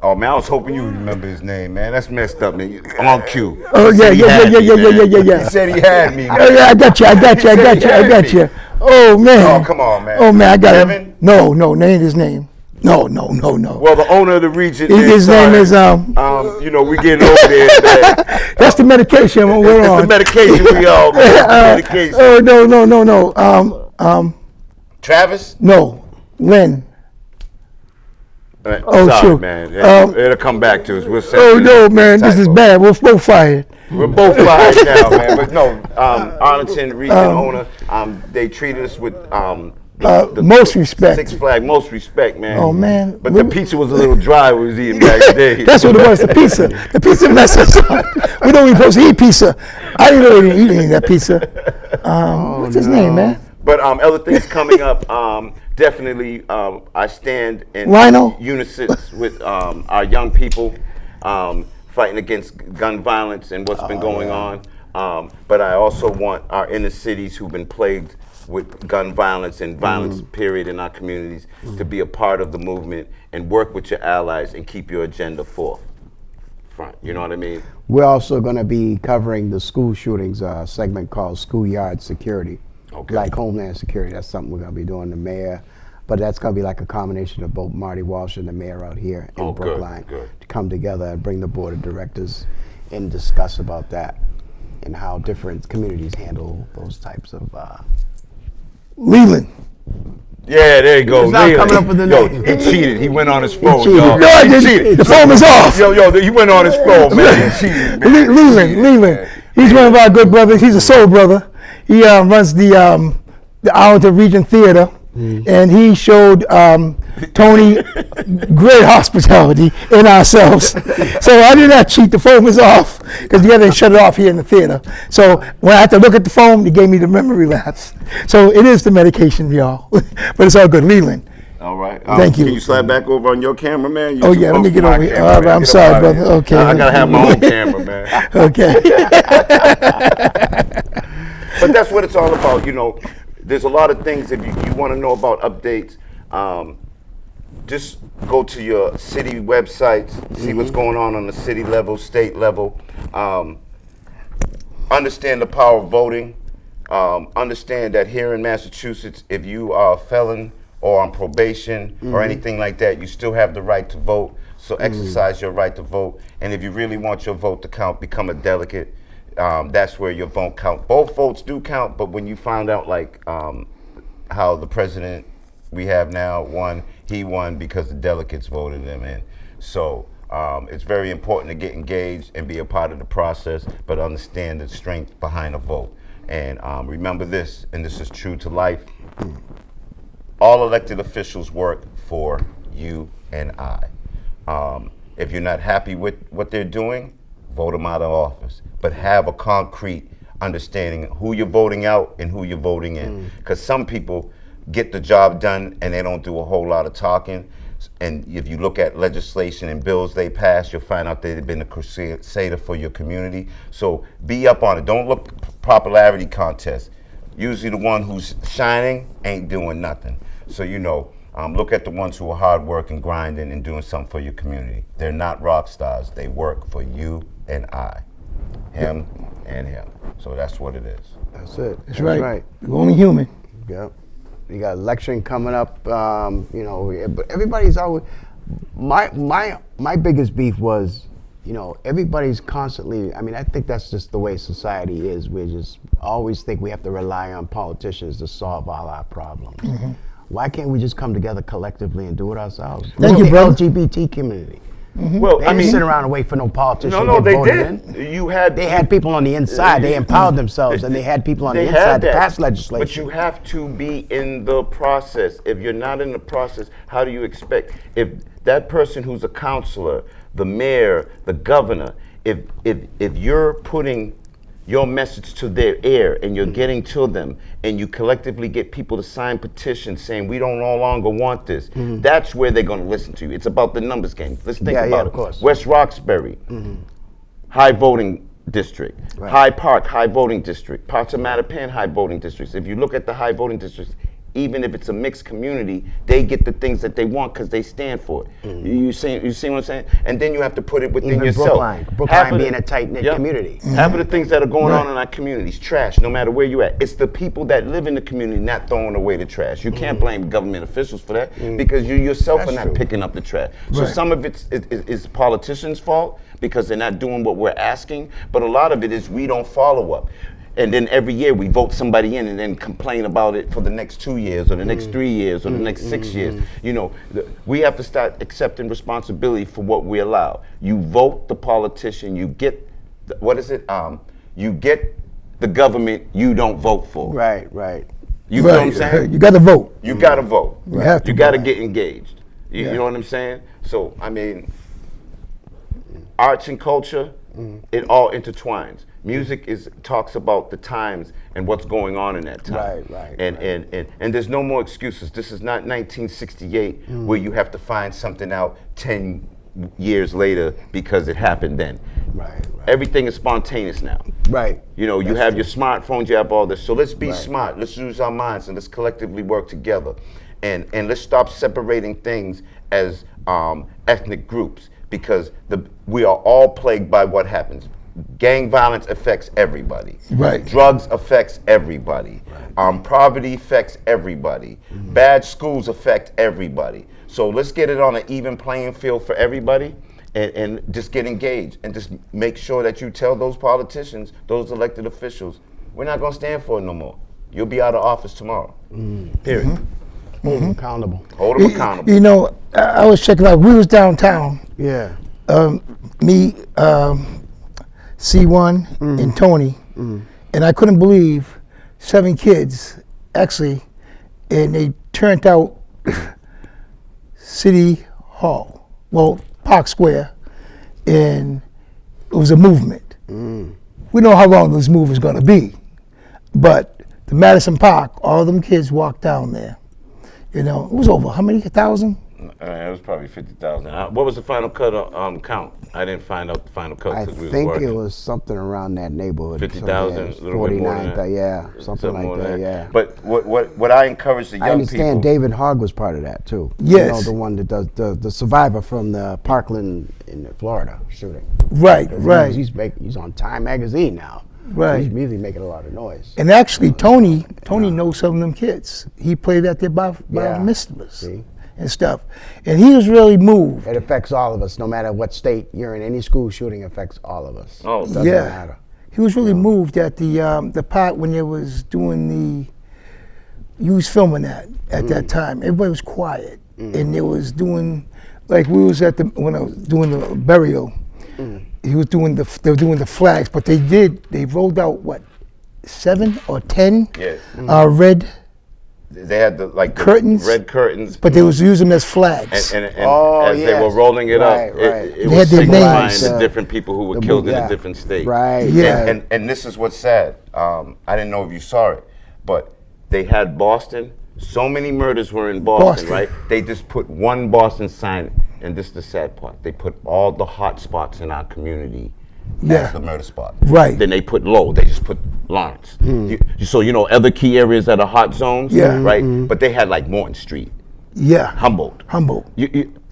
Oh, man, I was hoping you remember his name, man. That's messed up, man. On cue. Oh, He said he had me, man. yeah. He said he had me, man. Oh, yeah, I got you. Oh, man. Oh, come on, man. Oh, man, I got Kevin? him. No, name his name. No. Well, the owner of the region. His name is, you know, we getting over there. Man. that's the medication we're It's on. the medication we all, man. Medication. Oh, no. Travis? No, Lynn. Oh, sorry, shoot. man. Um, It'll come back to us. We'll set Oh, this no, man, this is typo. bad. We're both fired. We're both fired now, man. But no, Arlington region owner, they treated us with the most respect. Six Flags, most respect, man. Oh, man. But the pizza was a little dry. We was eating backstage. That's what it was, the pizza. The pizza messed us up. We don't even supposed to eat pizza. I didn't know he didn't eat any of that pizza. What's his name, man? But other things coming up, definitely I stand in Lionel? unison with our young people fighting against gun violence and what's been going on. But I also want our inner cities who've been plagued with gun violence and violence period in our communities to be a part of the movement and work with your allies and keep your agenda forth. Front, you know what I mean? We're also going to be covering the school shootings segment called Schoolyard Security. Okay. Like Homeland Security, that's something we're going to be doing. The mayor, but that's going to be like a combination of both Marty Walsh and the mayor out here in Oh, good, Brookline good. to come together and bring the board of directors and discuss about that and how different communities handle those types of. Leland. Yeah, there you go. He's not Leland. coming up with the Yo, name. he cheated. He went on his phone, cheated. y'all. No, I He didn't. cheated. The phone was off. Yo, he went on his phone, man. He cheated, man. Leland. He's one of our good brothers. He's a soul brother. He runs the Arlington Region Theater, and he showed Tony great hospitality in ourselves. So I did not cheat. The phone was off because you had to shut it off here in the theater. So when I had to look at the phone, it gave me the memory lapse. So it is the medication, y'all. But it's all good. Leland. All right. Thank you. Can you slide back over on your camera, man? Oh, yeah, let me get over here. All right, I'm sorry, brother. Okay. I gotta have my own camera, man. Okay. But that's what it's all about, you know. There's a lot of things. If you want to know about updates, just go to your city websites, see what's going on the city level, state level. Understand the power of voting. Understand that here in Massachusetts, if you are a felon or on probation or anything like that, you still have the right to vote. So exercise your right to vote. And if you really want your vote to count, become a delegate. That's where your vote count. Both votes do count, but when you find out like how the president we have now won, he won because the delegates voted him in. So it's very important to get engaged and be a part of the process, but understand the strength behind a vote. And remember this, and this is true to life, all elected officials work for you and I. If you're not happy with what they're doing, vote them out of office. But have a concrete understanding who you're voting out and who you're voting in. Because some people get the job done and they don't do a whole lot of talking. And if you look at legislation and bills they pass, you'll find out they've been a crusader for your community. So be up on it. Don't look popularity contest. Usually the one who's shining ain't doing nothing. So you know, look at the ones who are hard working, grinding, and doing something for your community. They're not rock stars. They work for you and I. Him and him. So that's what it is. That's it. That's right. You're only human. Yep. You got election coming up. You know, but everybody's always. My biggest beef was, you know, everybody's constantly. I mean, I think that's just the way society is. We just always think we have to rely on politicians to solve all our problems. Why can't we just come together collectively and do it ourselves? Thank you, the brother. LGBT community. Well, They I didn't mean, sit around and wait for no politician no, to get they voted did. in. You had They had people on the inside. They empowered themselves, and they had people on the They inside had to that, pass legislation. But you have to be in the process. If you're not in the process, how do you expect? If that person who's a counselor, the mayor, the governor, if you're putting your message to their ear and you're getting to them and you collectively get people to sign petitions saying we don't no longer want this, that's where they're going to listen to you. It's about the numbers game. Let's think Yeah, about of it. course. West Roxbury, high voting district. Right. Hyde Park, high voting district. Parts of Mattapan, high voting districts. If you look at the high voting districts, even if it's a mixed community, they get the things that they want because they stand for it. You see what I'm saying? And then you have to put it within Even yourself. Brookline Half of being the- a tight-knit Yep. community. Half of the things that are going on in our communities, trash, no matter where you at. It's the people that live in the community not throwing away the trash. You can't blame government officials for that because you yourself That's are not true. picking up the trash. So Right. some of it is politicians' fault because they're not doing what we're asking, but a lot of it is we don't follow up. And then every year we vote somebody in and then complain about it for the next 2 years or the next 3 years or the next 6 years. You know, we have to start accepting responsibility for what we allow. You vote the politician, you get, you get the government you don't vote for. Right, right. You know what I'm saying? You got to vote. You gotta vote. You have to You gotta vote. get engaged. You Yeah. know what I'm saying? So, I mean, arts and culture, it all intertwines. Music talks about the times and what's going on in that time. Right, And there's no more excuses. This is not 1968 where you have to find something out 10 years later because it happened then. Right, right. Everything is spontaneous now. Right. You know, you have your smartphones, you have all this. So let's be Right. smart. Let's use our minds and let's collectively work together. And let's stop separating things as ethnic groups because we are all plagued by what happens. Gang violence affects everybody. Right. Drugs affects everybody. Poverty affects everybody. Bad schools affect everybody. So let's get it on an even playing field for everybody and just get engaged and just make sure that you tell those politicians, those elected officials, we're not going to stand for it no more. You'll be out of office tomorrow. Period. Hold them accountable. Hold them accountable. You know, I was checking out. We was downtown. Yeah. Me, C1, and Tony, and I couldn't believe 7 kids actually, and they turned out City Hall, well, Park Square, and it was a movement. We know how long this move is going to be, but the Madison Park, all them kids walked down there. You know, it was over how many 1,000? It was probably 50,000. What was the final cut count? I didn't find out the final cut I because we were think working. it was something around that neighborhood. 50,000, So, a yeah, little bit more than that. 49, yeah, something more like than that, yeah. But what I encourage the young I understand people. David Hogg was part of that too. Yes. You know, the one that does the survivor from the Parkland in Florida shooting. Right, 'Cause right. He's on Time Magazine now. Right. He's really making a lot of noise. And actually, Tony knows some of them kids. He played at their by Yeah. Mistivus See? and stuff. And he was really moved. It affects all of us, no matter what state you're in. Any school shooting affects all of us. Oh, It doesn't Yeah. matter. He was really moved at the part when they was doing you was filming that at that time. Everybody was quiet. And they was doing, like we was when I was doing the burial, they were doing the flags, but they rolled out what, 7 or 10 Yeah. red, They had the Curtains? red curtains. but they was using them as flags. And Oh, as they were yes. rolling it Right, up, right. it They was had their signifying names, the different people who were killed in a different state. Right. Yeah. right. And this is what's sad. I didn't know if you saw it, but they had Boston. So many murders were in Boston, right? They just put one Boston sign, and this is the sad part. They put all the hot spots in our community Yeah. as the murder spot. Right. Then they put low. They just put Lawrence. So other key areas that are hot zones, Yeah. right? But they had like Morton Street, Yeah. Humboldt,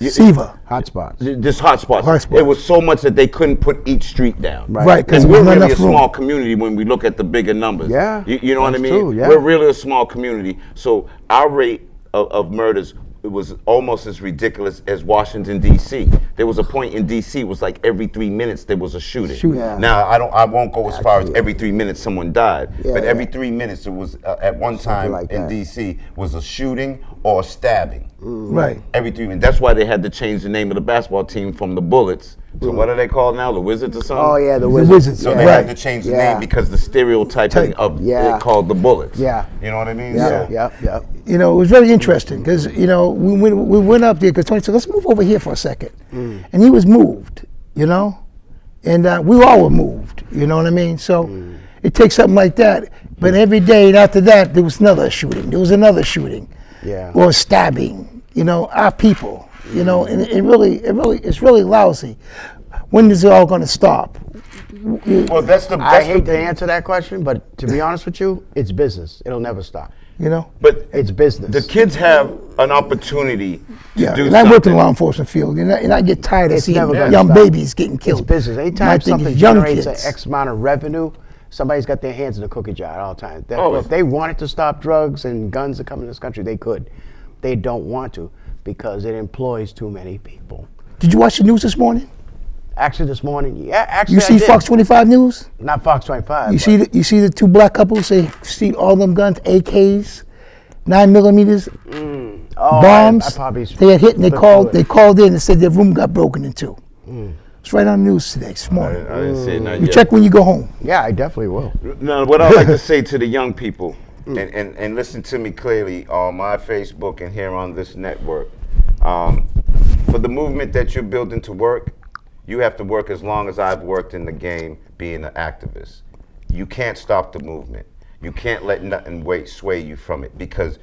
Seaver. Hotspots. just hot spots. Hot spots. It was so much that they couldn't put each street down. Right, because And it we're was not really a enough room. small community when we look at the bigger numbers. Yeah, You know what I that's mean? true, yeah. We're really a small community. So our rate of murders it was almost as ridiculous as Washington D.C. There was a point in D.C. it was like every 3 minutes there was a shooting. Yeah. Now I won't go as far as Actually, every 3 minutes someone died, Yeah, but every yeah. 3 minutes it was at one time like in that. D.C. was a shooting or a stabbing. Right. Every 3 minutes. That's why they had to change the name of the basketball team from the Bullets. So what are they called now? The Wizards or something? Oh yeah, the The Wizards. Wizards, So yeah. they Right. had to change the Yeah. name because the stereotyping of Yeah. it called the Bullets. Yeah. You know what I mean? Yeah, So- yeah. You know, it was very interesting because, you know, we went up there because Tony said, let's move over here for a second. And he was moved, you know, and we all were moved, you know what I mean? So it takes something like that. But every day and after that, there was another shooting. There was another shooting. Yeah. Or stabbing, you know, our people, you know, and it's really lousy. When is it all going to stop? Well, that's I hate the to answer that question, but to be honest with you, it's business. It'll never stop. You know? but It's business. the kids have an opportunity to Yeah, do and I work in something. the law enforcement field, and I get tired of It's seeing never gonna young stop. babies getting killed. It's business. My Anytime thing is something young generates an kids. X amount of revenue, somebody's got their hands in the cookie jar at all times. Oh, If they wanted to stop drugs and guns that come in this country, they could. They don't want to because it employs too many people. Did you watch the news this morning? Actually, this morning, yeah, actually, You I see did. Fox 25 News? Not Fox 25. You but see the two black couples? They see all them guns, AKs, 9mm, oh, bombs. I probably They had hit and they flipped called. through They it. called in and said their room got broken into. It's right on the news today, this morning. I didn't see it not You yet. check when you go home. Yeah, I definitely will. Now, what I like to say to the young people, and listen to me clearly on my Facebook and here on this network, for the movement that you're building to work, you have to work as long as I've worked in the game being an activist. You can't stop the movement. You can't let nothing sway you from it because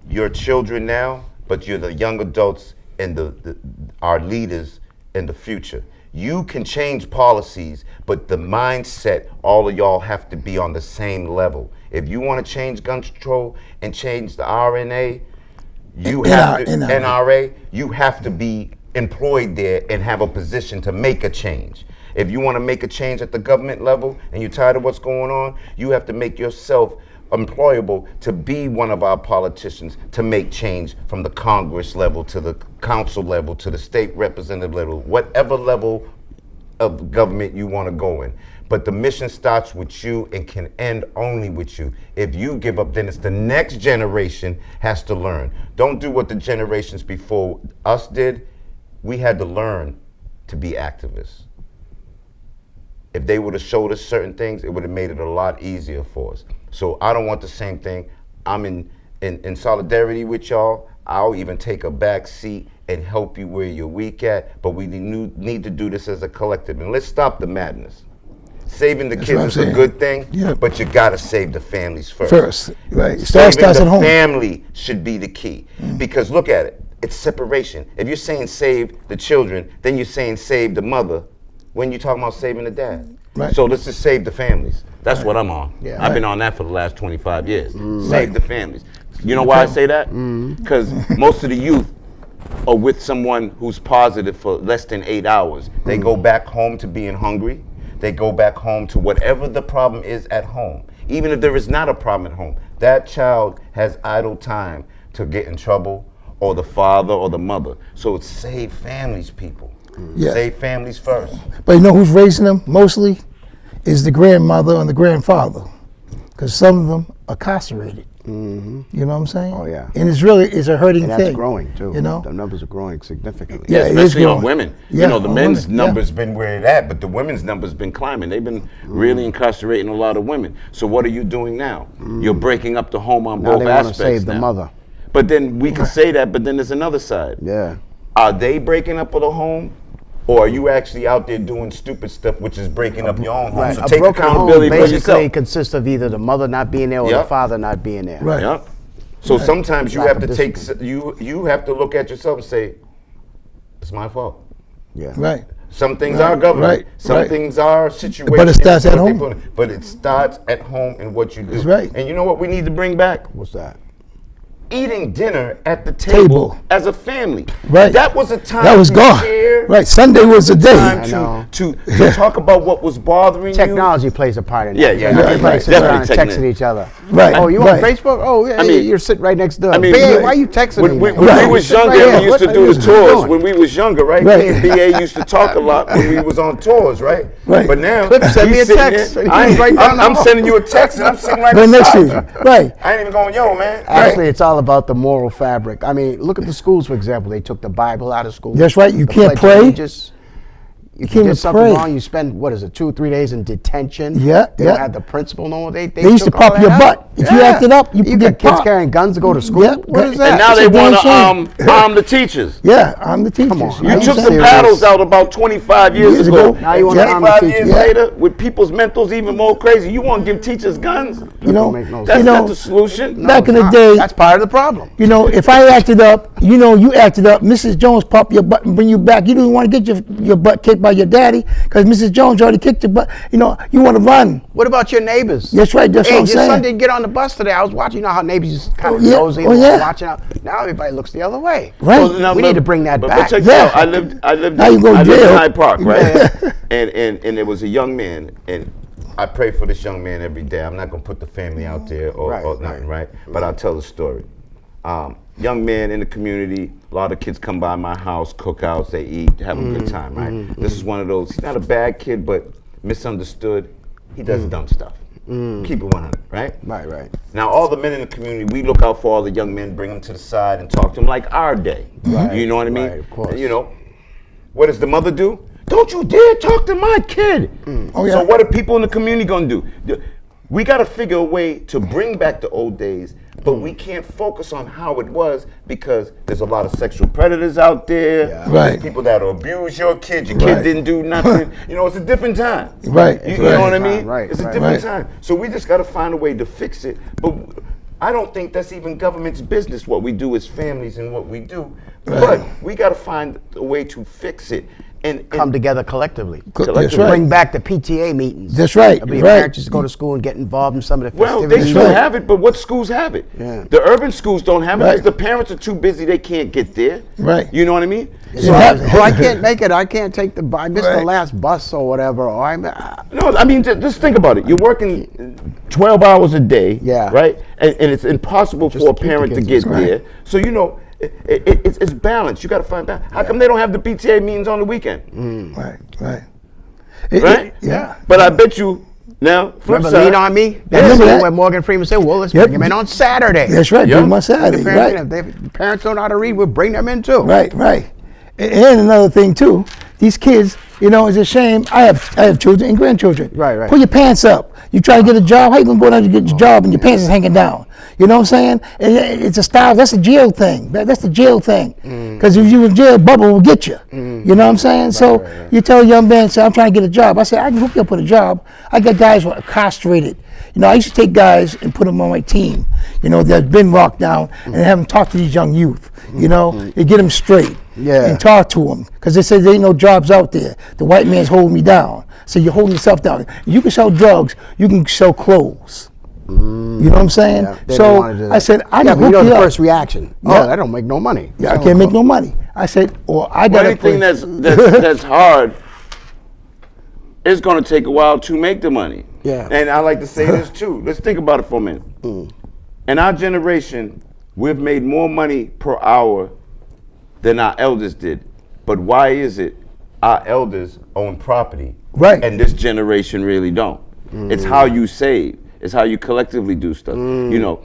you're children now, but you're the young adults and our leaders in the future. You can change policies, but the mindset, all of y'all have to be on the same level. If you want to change gun control and change the RNA, you have to, NRA, you have to be employed there and have a position to make a change. If you want to make a change at the government level and you're tired of what's going on, you have to make yourself employable to be one of our politicians to make change from the Congress level to the council level to the state representative level, whatever level of government you want to go in. But the mission starts with you and can end only with you. If you give up, then it's the next generation has to learn. Don't do what the generations before us did. We had to learn to be activists. If they would have showed us certain things, it would have made it a lot easier for us. So I don't want the same thing. I'm in solidarity with y'all. I'll even take a back seat and help you where you're weak at, but we need to do this as a collective. And let's stop the madness. Saving the what I'm kids is a saying. good thing, Yeah. but you gotta save the families first. First, right. It Saving starts the at home. family should be the key. Because look at it, it's separation. If you're saying save the children, then you're saying save the mother when you're talking about saving the dad. Right. So let's just save the families. That's what I'm on. Yeah. I've been on that for the last 25 years. Save the families. You know why I say that? Because most of the youth are with someone who's positive for less than 8 hours. They go back home to being hungry. They go back home to whatever the problem is at home. Even if there is not a problem at home, that child has idle time to get in trouble, or the father or the mother. So it's save families, people. Yeah. Save families first. But you know who's raising them mostly? Is the grandmother and the grandfather. Because some of them are incarcerated. You know what I'm saying? Oh, yeah. And it's a hurting And thing. that's growing too. You know? The numbers are growing significantly. Yeah, it is Especially on growing. women. Yeah, You know, the on men's women, yeah. numbers been where it at, but the women's numbers been climbing. They've been really incarcerating a lot of women. So what are you doing now? You're breaking up the home on Now both they want to aspects save the now. mother. But then we can say that, but then there's another side. Yeah. Are they breaking up the home? Or are you actually out there doing stupid stuff, which is breaking up your own home? Right. So A take broken home accountability for basically yourself. consists of either the mother not being there or the Yep. father not being there. Right. Yep. So sometimes you Lack have of to take discipline. you have to look at yourself and say, it's my fault. Yeah. Right. Some things are government. right, Some right. things are situations. But it starts at what they home. But it starts at home and what you do. That's right. And you know what we need to bring back? What's that? eating dinner at the table as a family. Right. That was a time That was to gone. share. Right. Sunday was the day. I know. To talk about what was bothering Technology plays a part in that. Yeah, yeah, Everybody right. sits around and Definitely texting each other. Right, Oh, you right. on Facebook? Oh, yeah. I mean- you're sitting right next door. I mean, BA, right. why you texting When, me? when man? we was Sit right younger, here. we used What to are do you the tours. doing? When we was younger, right? Right. Me and BA used to talk a lot when we was on tours, right? Right. But now, Clip send he's me a sitting text, there- and I he's ain't- right down the I'm hall. sending you a text, and I'm sitting right Right next to beside you. Right. I ain't even going, yo, man. Actually, it's all about the moral fabric. I mean, look at the schools, for example. They took the Bible out of school. That's right. You The can't Pledge of pray. Allegiance. If you can't did something pray. wrong, you spend, what is it, 2 or 3 days in detention. Yeah, They yeah. don't have the principal no more. They used to took all pop your that out. butt. If you acted up, you got get kids popped. carrying guns to go to school. Yeah, What is and that? And now It's they a damn want to shame. arm the teachers. Yeah, I'm the teacher. Come on, You man. took the serious? paddles out about 25 years Years ago. ago. Now you wanna arm the 25 teachers. years Yeah. later, with people's mentals even more crazy, you want to give teachers guns? You know, Don't make no That's you know, not the solution. back in It's the not. day, That's part of the problem. you know, if I acted up, you know, you acted up, Mrs. Jones pop your butt and bring you back. You didn't want to get your butt kicked by your daddy because Mrs. Jones already kicked your butt. You know, you want to run. What about your neighbors? That's right, that's hey, what I'm your saying. son didn't get on the bus today. I was watching, you know how neighbors just kind of yeah. nosy Oh, and yeah. watching out. Now everybody looks the other way. Right. Well, now, We need to bring that but back. check Yeah. this out. I lived Now you go I lived in jail. Hyde Park, right? Yeah. And there was a young man, and I pray for this young man every day. I'm not gonna put the family out there or Right, nothing, right? But I'll tell the story. Young man in the community, a lot of kids come by my house, cookouts, they eat, have a good time, right? This is one of those, he's not a bad kid, but misunderstood. He does dumb stuff. Keep it 100, right? Right. Now, all the men in the community, we look out for all the young men, bring them to the side and talk to them like our day. Right, You know what I mean? right, of course. You know, what does the mother do? Don't you dare talk to my kid. Oh, yeah. So what are people in the community gonna do? We gotta figure a way to bring back the old days, but we can't focus on how it was because there's a lot of sexual predators out there. Yeah. Right. There's people that'll abuse your kid. Your Right. kid didn't do nothing. You know, it's a different time. Right. You know what I Right. mean? Right, It's a right. different Right. time. So we just got to find a way to fix it. But I don't think that's even government's business, what we do as families and what we do. But we got to find a way to fix it. And Come together collectively. That's right. Bring back the PTA meetings. That's right, There'll be right. parents just go to school and get involved in some of the well, festivities. they still have it, but what schools have it? Yeah. The urban schools don't have it Right. because the parents are too busy. They can't get there. Right. You know what I mean? So I can't make it. I can't take I missed the Right. last bus or whatever. Or No, I mean, just think about it. You're working 12 hours a day, Yeah. right? And it's impossible Just for a to keep the parent to kids get right. there. So, you know, it's balanced. You got to find balance. How come they don't have the PTA meetings on the weekend? Right. Right? Yeah. But I bet you, now, flip Remember side. Lean On Me? Yeah, That's remember that? when Morgan Freeman said, well, let's Yep. bring him in on Saturday. That's right. Yeah. Bring my The Saturday. parents, Right. if the parents don't know how to read, we'll bring them in too. Right. And another thing too, these kids, you know, it's a shame. I have children and grandchildren. Right. Put your pants up. You try to get a job. How you gonna go down to get your job and your pants is hanging down? You know what I'm saying? It's a style. That's a jail thing. That's the jail thing. Because if you in jail, Bubba will get you. You know what I'm saying? So you tell a young man, say, I'm trying to get a job. I say, I can hook you up with a job. I got guys who are castrated. You know, I used to take guys and put them on my team, you know, that's been locked down and have them talk to these young youth, you know, and get them straight. Yeah. And talk to them. Because they say there ain't no jobs out there. The white man's holding me down. So you're holding yourself down. You can sell drugs. You can sell clothes. You know what I'm saying? Yeah, they don't So wanna do that. I said, I yeah, can but you hook know you the up. first reaction. Yeah. Oh, that don't make no money. Yeah, I can't make no money. I said, or I Well, got anything that's hard, it's going to take a while to make the money. Yeah. And I like to say this too. Let's think about it for a minute. In our generation, we've made more money per hour than our elders did. But why is it our elders own property, Right. and this generation really don't? It's how you save. It's how you collectively do stuff. You know,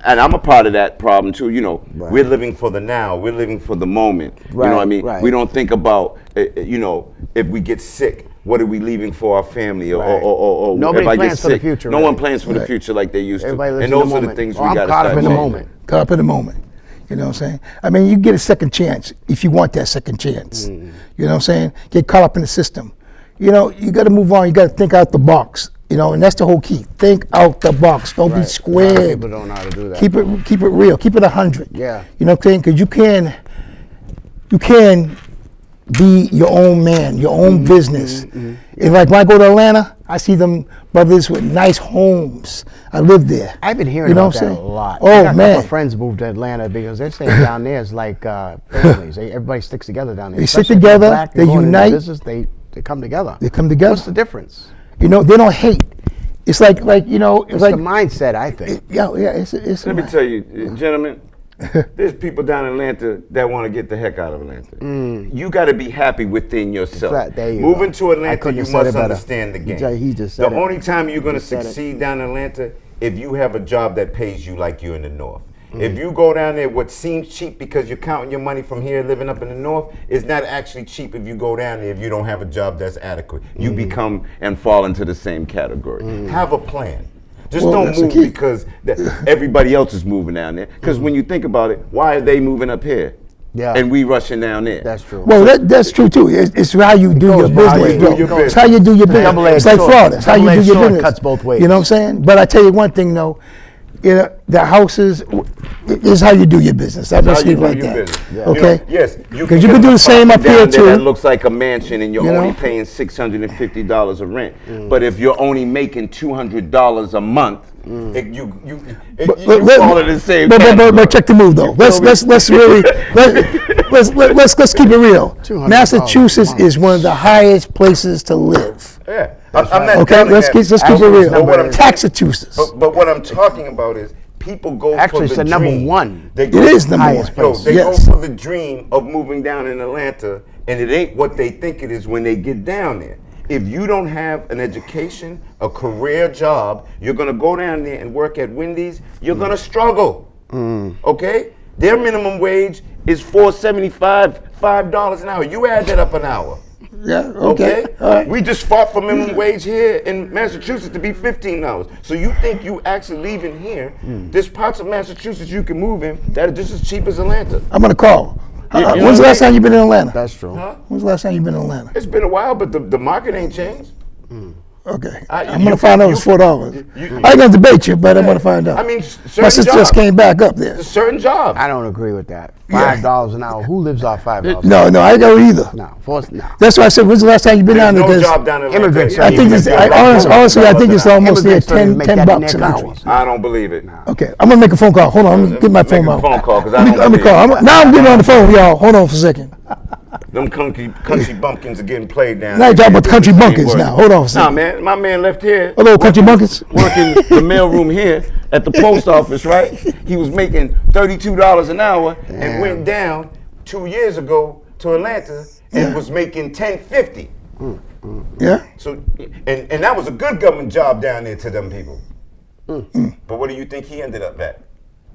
and I'm a part of that problem too. You know, we're living for the now. We're living for the moment. You know what I mean? Right. We don't think about, you know, if we get sick, what are we leaving for our family? Or Nobody if I get plans for the sick, future, no one really. plans for the future like they used Everybody to. lives And in the those are the moment. things Oh, we I'm got to caught start up in the changing. moment. Caught up in the moment. You know what I'm saying? I mean, you get a second chance if you want that second chance. You know what I'm saying? Get caught up in the system. You know, you got to move on. You got to think out the box. You know, and that's the whole key. Think out the box. Don't be A lot of squared. people don't know how to do that. Keep it real. Keep it 100. Yeah. You know what I'm saying? Because you can be your own man, your own business. And like when I go to Atlanta, I see them brothers with nice homes. I live there. I've been hearing You know about what I'm that a saying? lot. Oh, I got a couple man. of friends moved to Atlanta because they're saying down there is like families. Everybody sticks together down there. They stick Especially if you're together, black and they going into unite. business, they come together. They come together. What's the difference? You know, they don't hate. It's like you know, it's It's like the mindset, I think. yeah. It's Let me tell you, gentlemen, there's people down in Atlanta that want to get the heck out of Atlanta. You got to be happy within yourself. Right, there you Moving go. to I Atlanta, couldn't you have said must it better. understand the game. He just said the it. only time you're going to He said it. succeed down in Atlanta if you have a job that pays you like you're in the North. Mm. If you go down there, what seems cheap because you're counting your money from here, living up in the North, is not actually cheap if you go down there if you don't have a job that's adequate. You become and fall into the same category. Have a plan. Just Well, don't that's the move key. because everybody else is moving down there. Because when you think about it, why are they moving up here? Yeah. And we rushing down there. That's true. Well, that's true too. It's how you do your goes both business, ways. bro. Do your It's how you do your business. Double-edged It's like sword. Florida. It's how you do Double-edged your sword business. cuts both ways. You know what I'm saying? But I tell you one thing though, you know, the houses is how you do your business. I just How you leave it like do your that. business. You Okay. know, yes. Because you can do the same up here down there that too. looks like a mansion and you're You only know? paying $650 of rent. But if you're only making $200 a month, you fall in the same category. But check the move though. Let's really let's keep it real. $200 Massachusetts a month. is one of the highest places to live. Yeah. I'm not Okay, doubting let's that. keep it Absolutely. real. But what I'm- Massachusetts. But what I'm talking about is people go Actually, for the it's the dream. number one. They It go, is number highest one. place. They Yes. go for the dream of moving down in Atlanta, and it ain't what they think it is when they get down there. If you don't have an education, a career job, you're gonna go down there and work at Wendy's, you're gonna struggle. Okay? Their minimum wage is $4.75, $5 an hour. You add that up an hour. Yeah. Okay? Okay. All right. We just fought for minimum wage here in Massachusetts to be $15. So you think you actually leaving here, there's parts of Massachusetts you can move in that are just as cheap as Atlanta. I'm gonna call. You know When's the what last I time mean? you've been in Atlanta? That's true. When's the last time you've been in Atlanta? It's been a while, but the market ain't changed. Okay. I- I'm you- gonna find out you- it's $4. you- I ain't gonna debate you, but I'm gonna find out. I mean, my certain sister jobs. just came back up there. Certain jobs. I don't agree with that. $5 an hour. Who lives off $5? No, I don't either. No. No. That's why I said, when's the last time you've been down There's there? no 'Cause job down in Atlanta. Immigrants I think it's, honestly, I think it's almost near Immigrants don't even 10 make $10 that in bucks their an hour. countries. I don't believe it. Okay, I'm gonna make a phone call. Hold on, let me get my Make phone a out. phone call, 'cause I Let me don't believe call. it. Now I'm getting on the phone, y'all. Hold on for a second. Them country bumpkins are getting played down. Now you're talking about the country Same bumpkins word. now. Hold on a Nah, second. man, my man left here. Hello, country bumpkins. Working the mailroom here at the post office, right? He was making $32 an hour and Damn. went down 2 years ago to Atlanta and was making $10.50. Yeah. So, and that was a good government job down there to them people. But what do you think he ended up at?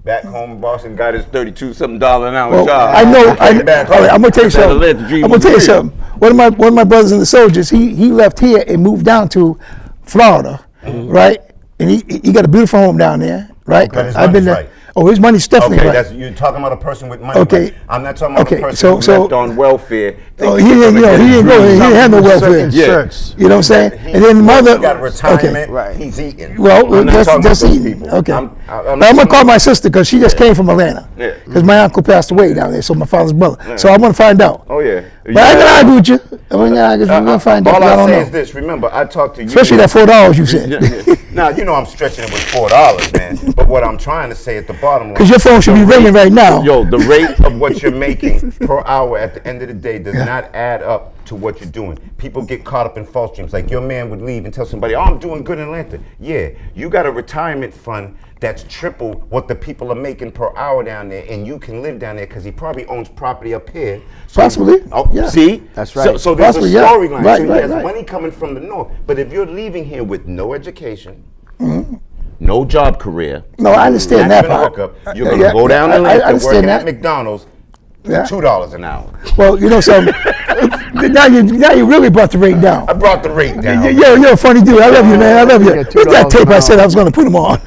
Back home in Boston, got his $32-something an hour Well, job. I know. Came back All right, I'm gonna tell you That something. Atlanta dream I'm gonna was tell you real. something. One of my brothers in the soldiers, he left here and moved down to Florida, right? And he got a beautiful home down there, right? Okay, his I've been money's there. right. Oh, his money's definitely Okay, right. that's you're talking about a person with money. Okay. Right? I'm not talking about Okay, a person so- who so- left on welfare. Oh, thinking he he's didn't, gonna get he didn't his go. He dreams. didn't have no welfare. Certain Yeah. shirts. You know what I'm saying? He- And then the mother. He got retirement. Right. He's eating. Well, I'm not that's talking about those eating. people. Okay. I'm But not I'm gonna talking call about- my sister because she just came from Atlanta. Yeah. Because my uncle passed away down there, so my father's brother. So I want to find out. Oh yeah. But I ain't gonna argue with you. We're gonna find out. All 'cause I I don't say know. is this. Remember, I talked to you. Especially that $4 you Yeah, said. yeah. Now you know I'm stretching it with $4, man. But what I'm trying to say at the bottom line. Because your phone should be ringing right now. Yo, the rate of what you're making per hour at the end of the day does not add up to what you're doing. People get caught up in false dreams. Like your man would leave and tell somebody, "Oh, I'm doing good in Atlanta." Yeah, you got a retirement fund that's triple what the people are making per hour down there, and you can live down there because he probably owns property up here. So, Possibly, Oh, yeah. see, That's right. So there's Possibly, a yeah. storyline. Right, so he right, has right. money coming from the north. But if you're leaving here with no education, no job career, No, I understand that not even a part. hookup, you're gonna Yeah, go down I- to I Atlanta understand working that. at McDonald's Yeah. for $2 an hour. Well, you know something. now you really brought the rate down. I brought the rate down. You're a funny dude. I love you, man. I love you. Yeah, Where's that $2 tape an I said hour. I was going to put them on?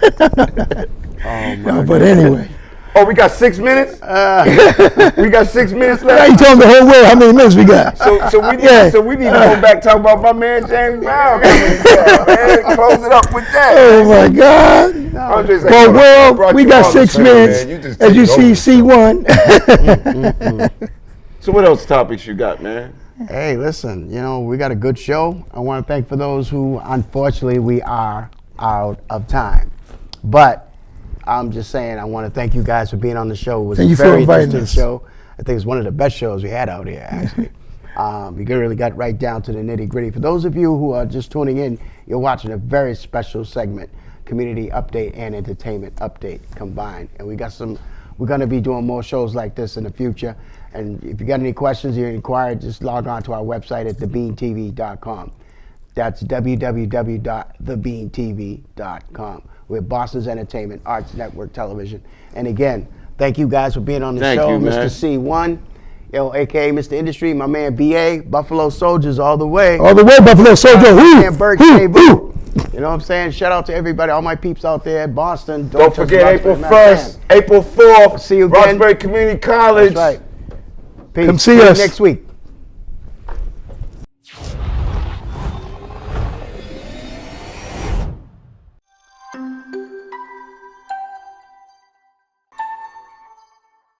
No, but anyway. Oh, we got 6 minutes? We got 6 minutes Now you left? told the whole world how many minutes we got. So we need, Yeah. so we need to go back talk about my man James Brown. Man, close it up with that. Oh, my God. I'm just like, Well, yo, I world, brought we you got on the 6 show, minutes. man. You just As you take see, over. C1. So what else topics you got, man? Hey, listen, we got a good show. I want to thank for those who, unfortunately, we are out of time. But I'm just saying, I want to thank you guys for being on the show. It was Thank a you for very inviting interesting us. show. I think it's one of the best shows we had out here, actually. We really got right down to the nitty gritty. For those of you who are just tuning in, you're watching a very special segment, community update and entertainment update combined. And we're going to be doing more shows like this in the future. And if you got any questions or inquire, just log on to our website at thebeantv.com. That's www.thebeantv.com. We're Boston's Entertainment Arts Network Television. And again, thank you guys for being on the Thank show. you, man. Mr. C1, aka Mr. Industry, my man BA, Buffalo Soldiers all the way. All the way, Buffalo Soldier. And Bert J. Boo. Woo! You know what I'm saying? Shout out to everybody, all my peeps out there in Boston. Don't touch forget Roxbury, April man. 1st, April 4th. See you again. Roxbury Community College. That's right. Peace. Come see you us. next week.